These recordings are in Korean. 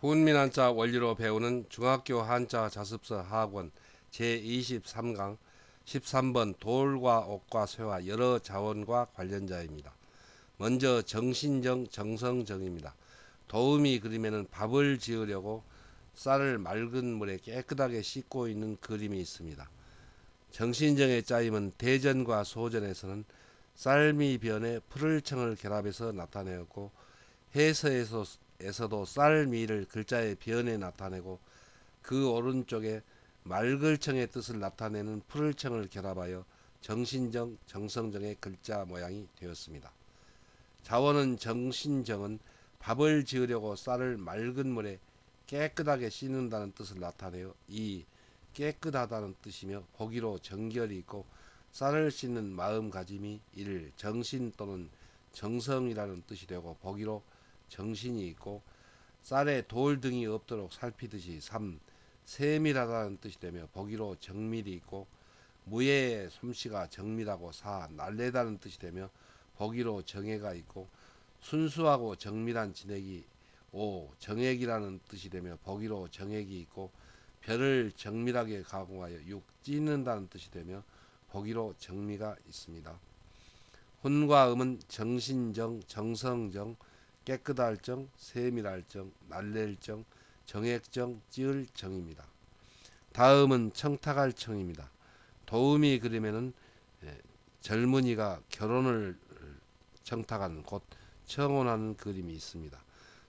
훈민 한자 원리로 배우는 중학교 한자 자습서 하학원 제23강 13번 돌과 옥과 쇠와 여러 자원과 관련자입니다. 먼저 정신정 정성정입니다. 도우미 그림에는 밥을 지으려고 쌀을 맑은 물에 깨끗하게 씻고 있는 그림이 있습니다. 정신정의 짜임은 대전과 소전에서는 쌀미 변에 풀을청을 결합해서 나타내었고 해서에서도 쌀미를 글자의 변에 나타내고 그 오른쪽에 말글청의 뜻을 나타내는 풀을청을 결합하여 정신정, 정성정의 글자 모양이 되었습니다. 자원은 정신정은 밥을 지으려고 쌀을 맑은 물에 깨끗하게 씻는다는 뜻을 나타내어 이 깨끗하다는 뜻이며 보기로 정결이 있고 쌀을 씻는 마음가짐이 1. 정신 또는 정성이라는 뜻이 되고 보기로 정신이 있고 쌀에 돌 등이 없도록 살피듯이 3. 세밀하다는 뜻이 되며 보기로 정밀이 있고 무예의 솜씨가 정밀하고 4. 날래다는 뜻이 되며 보기로 정예가 있고 순수하고 정밀한 진액이 5. 정액이라는 뜻이 되며 보기로 정액이 있고 별을 정밀하게 가공하여 6. 찢는다는 뜻이 되며 보기로 정미가 있습니다. 혼과 음은 정신정, 정성정, 깨끗할 정, 세밀할 정, 날랠 정, 정액정, 찌을 정입니다. 다음은 청탁할 청입니다. 도우미 그림에는 젊은이가 결혼을 청탁하는 곧 청혼하는 그림이 있습니다.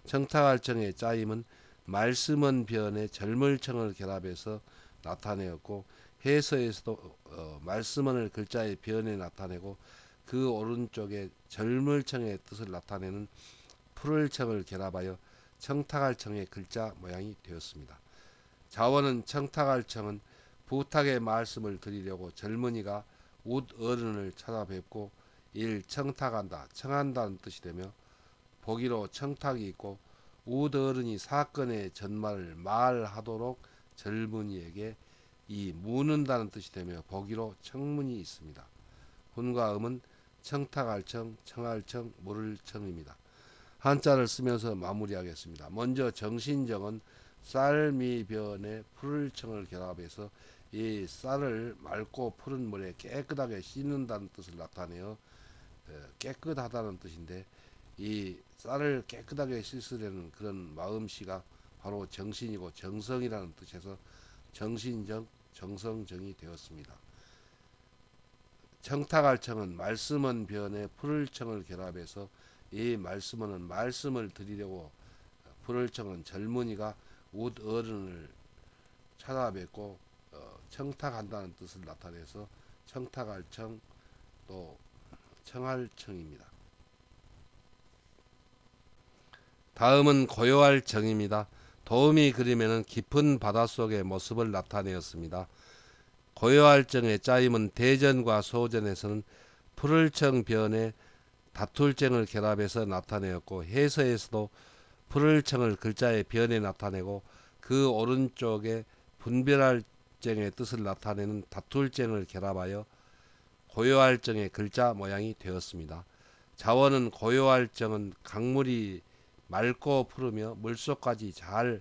청탁할 청의 짜임은 말씀은 변에 젊을 청을 결합해서 나타내었고 해서에서도 말씀은을 글자의 변에 나타내고 그 오른쪽에 젊을 청의 뜻을 나타내는 푸를 청을 결합하여 청탁할 청의 글자 모양이 되었습니다. 자원은 청탁할 청은 부탁의 말씀을 드리려고 젊은이가 웃 어른을 찾아뵙고 1. 청탁한다, 청한다는 뜻이 되며 보기로 청탁이 있고 웃 어른이 사건의 전말을 말하도록 젊은이에게 2. 묻는다는 뜻이 되며 보기로 청문이 있습니다. 혼과 음은 청탁할 청, 청할 청, 물을 청입니다. 한자를 쓰면서 마무리하겠습니다. 먼저 정신정은 쌀미변에 풀을 청을 결합해서 이 쌀을 맑고 푸른 물에 깨끗하게 씻는다는 뜻을 나타내어 깨끗하다는 뜻인데 이 쌀을 깨끗하게 씻으려는 그런 마음씨가 바로 정신이고 정성이라는 뜻에서 정신정, 정성정이 되었습니다. 청탁할 청은 말씀은 변에 풀을 청을 결합해서 이 말씀은 말씀을 드리려고 풀을 청은 젊은이가 웃 어른을 찾아뵙고 청탁한다는 뜻을 나타내서 청탁할 청 또 청할 청입니다. 다음은 고요할 정입니다. 도우미 그림에는 깊은 바닷속의 모습을 나타내었습니다. 고요할 정의 짜임은 대전과 소전에서는 풀을청 변에 다툴정을 결합해서 나타내었고 해서에서도 풀을청을 글자의 변에 나타내고 그 오른쪽에 분별할 정의 뜻을 나타내는 다툴정을 결합하여 고요할 정의 글자 모양이 되었습니다. 자원은 고요할 정은 강물이 맑고 푸르며 물속까지 잘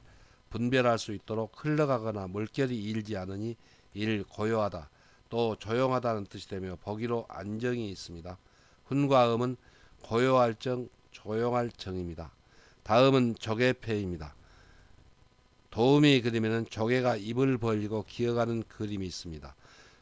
분별할 수 있도록 흘러가거나 물결이 일지 않으니 1. 고요하다 또 조용하다는 뜻이 되며 보기로 안정이 있습니다. 훈과 음은 고요할 정, 조용할 정입니다. 다음은 조개패입니다. 도우미 그림에는 조개가 입을 벌리고 기어가는 그림이 있습니다.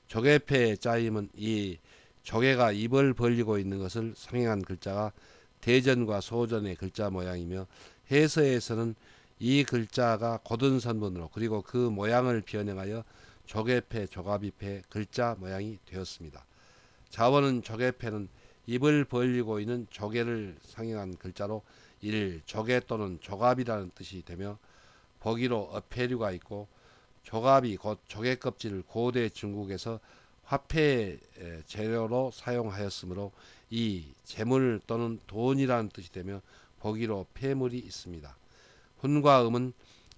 조개패의 짜임은 이 조개가 입을 벌리고 있는 것을 상행한 글자가 대전과 소전의 글자 모양이며 해서에서는 이 글자가 곧은 선분으로 그리고 그 모양을 변형하여 조개패, 조가비패 글자 모양이 되었습니다. 자원은 조개패는 입을 벌리고 있는 조개를 상행한 글자로 1. 조개 또는 조갑이라는 뜻이 되며 보기로 어패류가 있고 조갑이 곧 조개 껍질을 고대 중국에서 화폐 재료로 사용하였으므로 이 재물 또는 돈이라는 뜻이 되며 보기로 폐물이 있습니다. 훈과 음은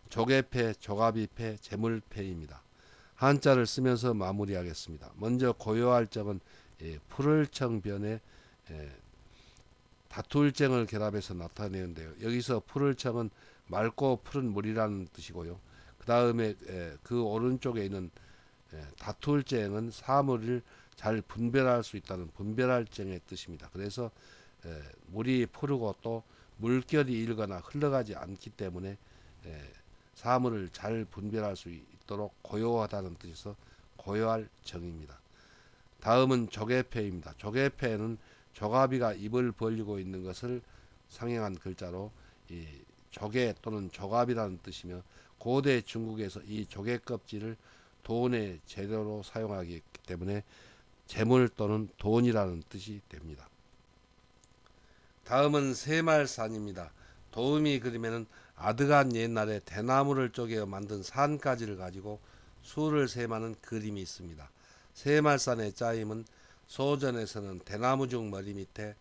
조개패, 조가비패, 재물패입니다. 한자를 쓰면서 마무리하겠습니다. 먼저 고요할 적은 풀을청 변에 다툴정을 결합해서 나타내는데요. 여기서 풀을청은 맑고 푸른 물이라는 뜻이고요. 그 다음에 그 오른쪽에 있는 다툴증은 사물을 잘 분별할 수 있다는 분별할증의 뜻입니다. 그래서 물이 푸르고 또 물결이 일거나 흘러가지 않기 때문에 사물을 잘 분별할 수 있도록 고요하다는 뜻에서 고요할 정입니다. 다음은 조개패입니다. 조개패는 조가비가 입을 벌리고 있는 것을 상행한 글자로 이 조개 또는 조갑이라는 뜻이며 고대 중국에서 이 조개 껍질을 돈의 재료로 사용하기 때문에 재물 또는 돈이라는 뜻이 됩니다. 다음은 새말산입니다. 도우미 그림에는 아드간 옛날에 대나무를 쪼개어 만든 산가지를 가지고 수를 셈하는 그림이 있습니다. 새말산의 짜임은 소전에서는 대나무죽 머리 밑에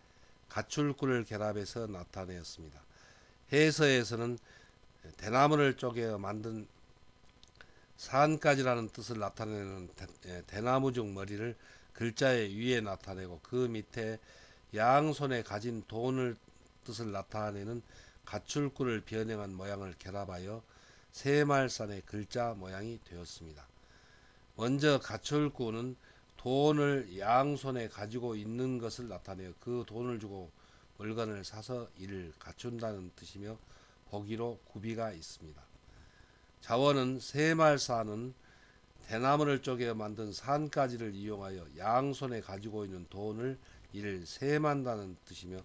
가출꿀을 결합해서 나타내었습니다. 해서에서는 대나무를 쪼개어 만든 산가지라는 뜻을 나타내는 대나무죽 머리를 글자의 위에 나타내고 그 밑에 양손에 가진 돈을 뜻을 나타내는 가출꿀을 변형한 모양을 결합하여 새말산의 글자 모양이 되었습니다. 먼저 가출꾼은 돈을 양손에 가지고 있는 것을 나타내어 그 돈을 주고 물건을 사서 이를 갖춘다는 뜻이며 보기로 구비가 있습니다. 자원은 새말산은 대나무를 쪼개 만든 산가지를 이용하여 양손에 가지고 있는 돈을 이를 세만다는 뜻이며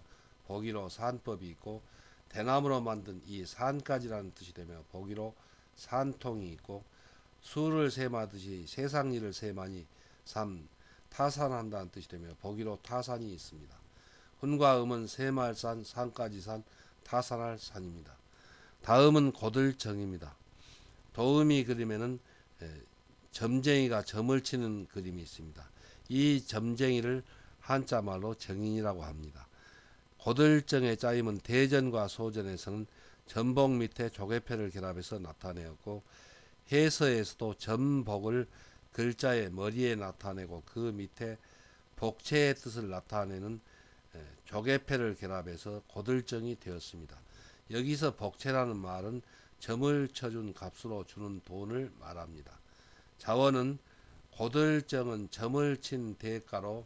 보기로 산법이 있고 대나무로 만든 이 산가지라는 뜻이 되며 보기로 산통이 있고 수를 세마듯이 세상 일을 세마니 타산한다는 뜻이 되며 보기로 타산이 있습니다. 훈과 음은 새말산, 산가지산, 타산할 산입니다. 다음은 고들정입니다. 도음이 그림에는 점쟁이가 점을 치는 그림이 있습니다. 이 점쟁이를 한자말로 정인이라고 합니다. 고들정의 짜임은 대전과 소전에서는 전복 밑에 조개패를 결합해서 나타내었고 해서에서도 전복을 글자의 머리에 나타내고 그 밑에 복체의 뜻을 나타내는 조개패를 결합해서 고들정이 되었습니다. 여기서 복체라는 말은 점을 쳐준 값으로 주는 돈을 말합니다. 자원은 고들정은 점을 친 대가로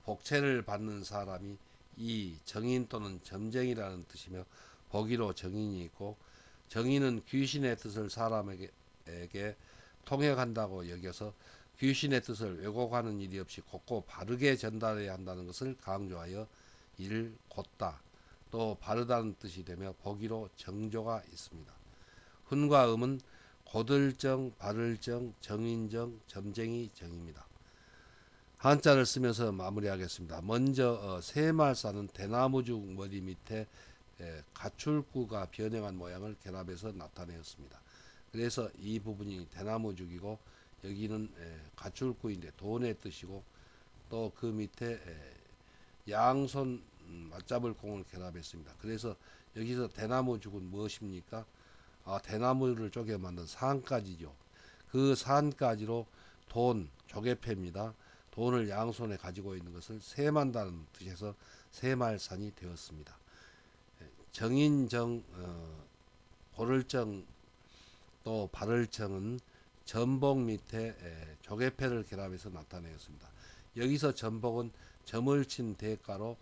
복체를 받는 사람이 이 정인 또는 점쟁이라는 뜻이며 보기로 정인이 있고 정인은 귀신의 뜻을 사람에게 통역한다고 여겨서 귀신의 뜻을 왜곡하는 일이 없이 곧고 바르게 전달해야 한다는 것을 강조하여 이를 곧다 또 바르다는 뜻이 되며 보기로 정조가 있습니다. 훈과 음은 고들정, 바를정, 정인정, 점쟁이 정입니다. 한자를 쓰면서 마무리하겠습니다. 먼저 새말산은 대나무죽 머리 밑에 가출구가 변형한 모양을 결합해서 나타내었습니다. 그래서 이 부분이 대나무죽이고 여기는 가출구인데 돈의 뜻이고 또 그 밑에 양손 맞잡을 공을 결합했습니다. 그래서 여기서 대나무죽은 무엇입니까? 대나무를 쪼개 만든 산가지죠. 그 산가지로 돈, 조개패입니다. 돈을 양손에 가지고 있는 것을 세만다는 뜻에서 새말산이 되었습니다. 정인정, 고를정 또 바를정은 전복 밑에 조개패를 결합해서 나타내었습니다. 여기서 전복은 점을 친 대가로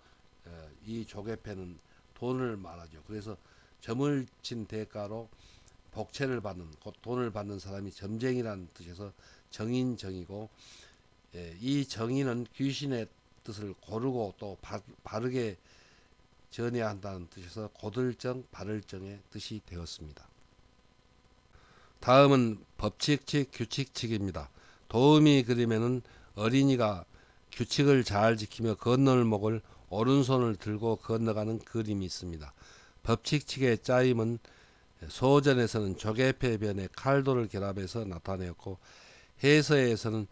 이 조개패는 돈을 말하죠. 그래서 점을 친 대가로 복체를 받는 곧 돈을 받는 사람이 점쟁이라는 뜻에서 정인정이고 이 정인은 귀신의 뜻을 고르고 또 바르게 전해야 한다는 뜻에서 고들정, 바를정의 뜻이 되었습니다. 다음은 법칙칙, 규칙칙입니다. 도우미 그림에는 어린이가 규칙을 잘 지키며 건널목을 오른손을 들고 건너가는 그림이 있습니다. 법칙칙의 짜임은 소전에서는 조개패 변에 칼도를 결합해서 나타내었고 해서에서는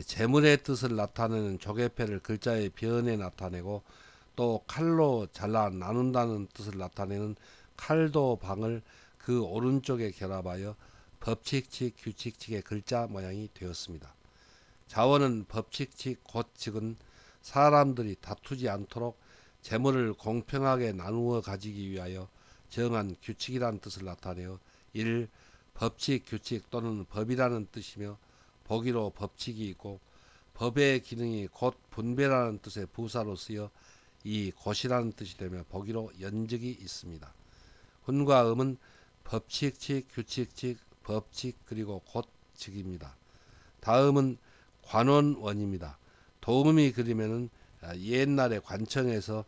재물의 뜻을 나타내는 조개패를 글자의 변에 나타내고 또 칼로 잘라 나눈다는 뜻을 나타내는 칼도방을 그 오른쪽에 결합하여 법칙칙, 규칙칙의 글자 모양이 되었습니다. 자원은 법칙칙, 곧칙은 사람들이 다투지 않도록 재물을 공평하게 나누어 가지기 위하여 정한 규칙이라는 뜻을 나타내어 1. 법칙, 규칙 또는 법이라는 뜻이며 보기로 법칙이 있고 법의 기능이 곧 분배라는 뜻의 부사로 쓰여 이 곧이라는 뜻이 되며 보기로 연적이 있습니다. 훈과 음은 법칙칙, 규칙칙, 법칙 그리고 곧칙입니다. 다음은 관원원입니다. 도움이 그리면은 옛날에 관청에서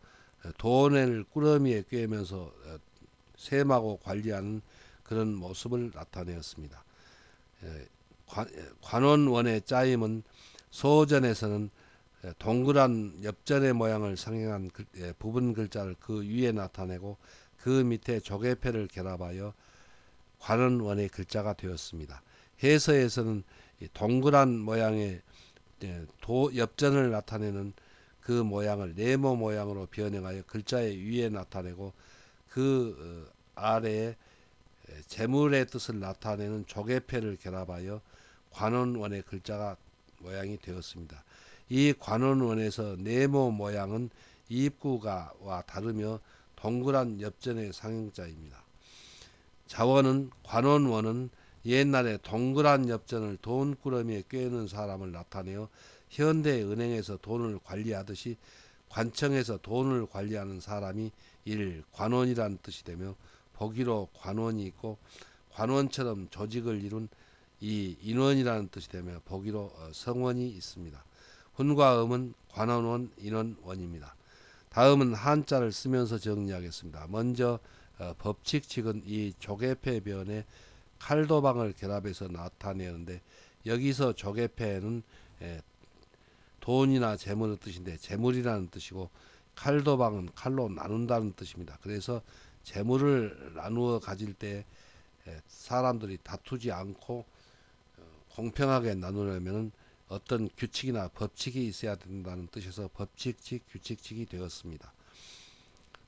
돈을 꾸러미에 꿰면서 셈하고 관리하는 그런 모습을 나타내었습니다. 관원원의 짜임은 소전에서는 동그란 엽전의 모양을 상징한 부분 글자를 그 위에 나타내고 그 밑에 조개패를 결합하여 관원원의 글자가 되었습니다. 해서에서는 동그란 모양의 엽전을 나타내는 그 모양을 네모 모양으로 변형하여 글자의 위에 나타내고 그 아래에 재물의 뜻을 나타내는 조개패를 결합하여 관원원의 글자가 모양이 되었습니다. 이 관원원에서 네모 모양은 입구가와 다르며 동그란 엽전의 상형자입니다. 자원은 관원원은 옛날에 동그란 엽전을 돈꾸러미에 꿰는 사람을 나타내어 현대 은행에서 돈을 관리하듯이 관청에서 돈을 관리하는 사람이 1. 관원이라는 뜻이 되며 보기로 관원이 있고 관원처럼 조직을 이룬 이 인원이라는 뜻이 되며 보기로 성원이 있습니다. 훈과 음은 관원원, 인원원입니다. 다음은 한자를 쓰면서 정리하겠습니다. 먼저 법칙칙은 이 조개패 변에 칼도방을 결합해서 나타내는데 여기서 조개패는 돈이나 재물의 뜻인데 재물이라는 뜻이고 칼도방은 칼로 나눈다는 뜻입니다. 그래서 재물을 나누어 가질 때 사람들이 다투지 않고 공평하게 나누려면 어떤 규칙이나 법칙이 있어야 된다는 뜻에서 법칙칙, 규칙칙이 되었습니다.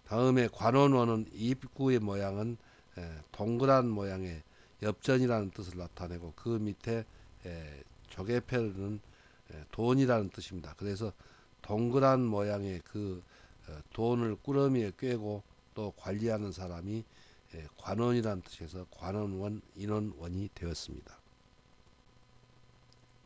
다음에 관원원은 입구의 모양은 동그란 모양의 엽전이라는 뜻을 나타내고 그 밑에 조개패는 돈이라는 뜻입니다. 그래서 동그란 모양의 그 돈을 꾸러미에 꿰고 또 관리하는 사람이 관원이라는 뜻에서 관원원, 인원원이 되었습니다.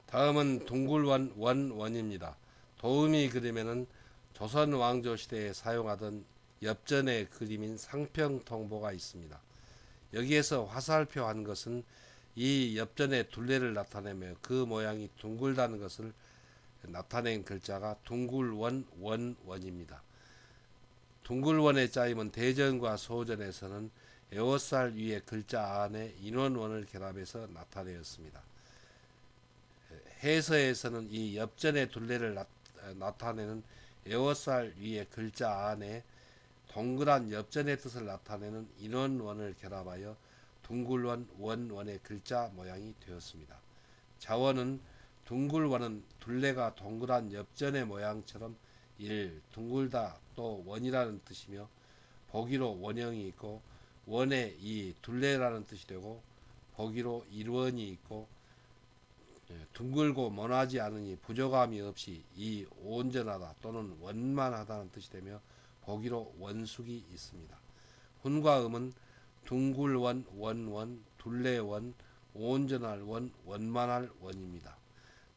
다음은 둥굴원, 원입니다. 도움이 그림에는 조선 왕조 시대에 사용하던 엽전의 그림인 상평통보가 있습니다. 여기에서 화살표 한 것은 이 엽전의 둘레를 나타내며 그 모양이 둥글다는 것을 나타낸 글자가 둥굴원, 원입니다. 둥굴원의 짜임은 대전과 소전에서는 에워쌀 위에 글자 안에 인원원을 결합해서 나타내었습니다. 해서에서는 이 엽전의 둘레를 나타내는 에워쌀 위에 글자 안에 동그란 엽전의 뜻을 나타내는 인원원을 결합하여 둥굴원, 원의 글자 모양이 되었습니다. 자원은 둥굴원은 둘레가 동그란 엽전의 모양처럼 1. 둥글다 또 원이라는 뜻이며 보기로 원형이 있고 원에 이 둘레라는 뜻이 되고 보기로 일원이 있고 둥글고 모나지 않으니 부족함이 없이 이 온전하다 또는 원만하다는 뜻이 되며 보기로 원숙이 있습니다. 훈과 음은 둥굴원, 원원, 둘레원, 온전할 원, 원만할 원입니다.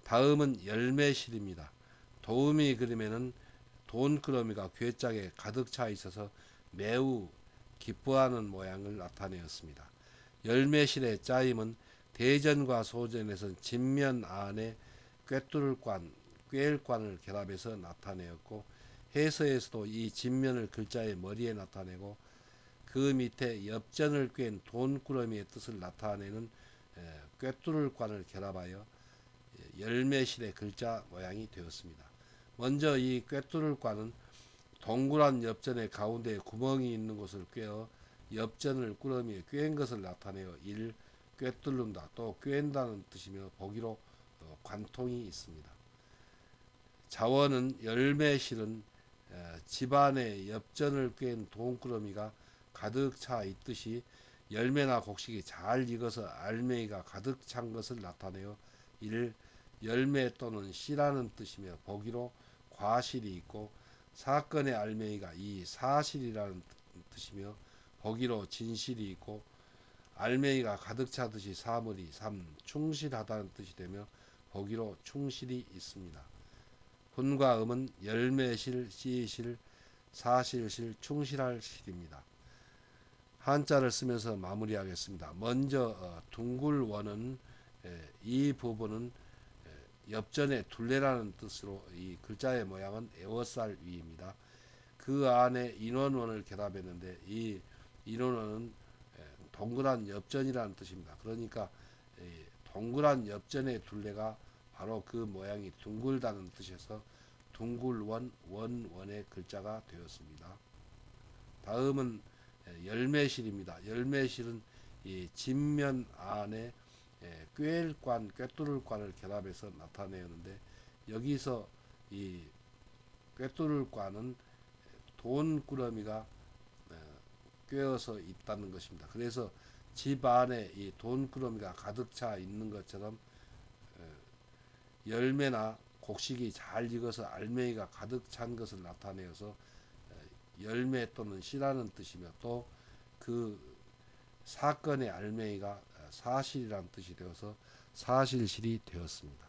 다음은 열매실입니다. 도우미 그림에는 돈꾸러미가 괴짝에 가득 차 있어서 매우 기뻐하는 모양을 나타내었습니다. 열매실의 짜임은 대전과 소전에서는 진면 안에 꿰을관을 결합해서 나타내었고 해서에서도 이 진면을 글자의 머리에 나타내고 그 밑에 엽전을 꿰은 돈꾸러미의 뜻을 나타내는 꿰뚫을관을 결합하여 열매실의 글자 모양이 되었습니다. 먼저 이 꿰뚫을관은 동그란 엽전의 가운데에 구멍이 있는 곳을 꿰어 엽전을 꾸러미에 꿰은 것을 나타내어 1. 꿰뚫는다 또 꿰인다는 뜻이며 보기로 관통이 있습니다. 자원은 열매실은 집안에 엽전을 꿰은 돈꾸러미가 가득 차 있듯이 열매나 곡식이 잘 익어서 알맹이가 가득 찬 것을 나타내어 1. 열매 또는 씨라는 뜻이며 보기로 과실이 있고 사건의 알맹이가 이 사실이라는 뜻이며 보기로 진실이 있고 알맹이가 가득 차듯이 사물이 충실하다는 뜻이 되며 보기로 충실이 있습니다. 훈과 음은 열매실, 씨실, 사실실, 충실할 실입니다. 한자를 쓰면서 마무리하겠습니다. 먼저 둥글원은 이 부분은 엽전의 둘레라는 뜻으로 이 글자의 모양은 에워쌀 위입니다. 그 안에 인원원을 결합했는데 이 인원원은 동그란 엽전이라는 뜻입니다. 그러니까 동그란 엽전의 둘레가 바로 그 모양이 둥글다는 뜻에서 둥글원, 원원의 글자가 되었습니다. 다음은 열매실입니다. 열매실은 이 진면 안에 꿰일관, 꿰뚫을관을 결합해서 나타내는데 여기서 이 꿰뚫을관은 돈꾸러미가 꿰어서 있다는 것입니다. 그래서 집 안에 이 돈꾸러미가 가득 차 있는 것처럼 열매나 곡식이 잘 익어서 알맹이가 가득 찬 것을 나타내어서 열매 또는 씨라는 뜻이며 또 그 사건의 알맹이가 사실이라는 뜻이 되어서 사실실이 되었습니다.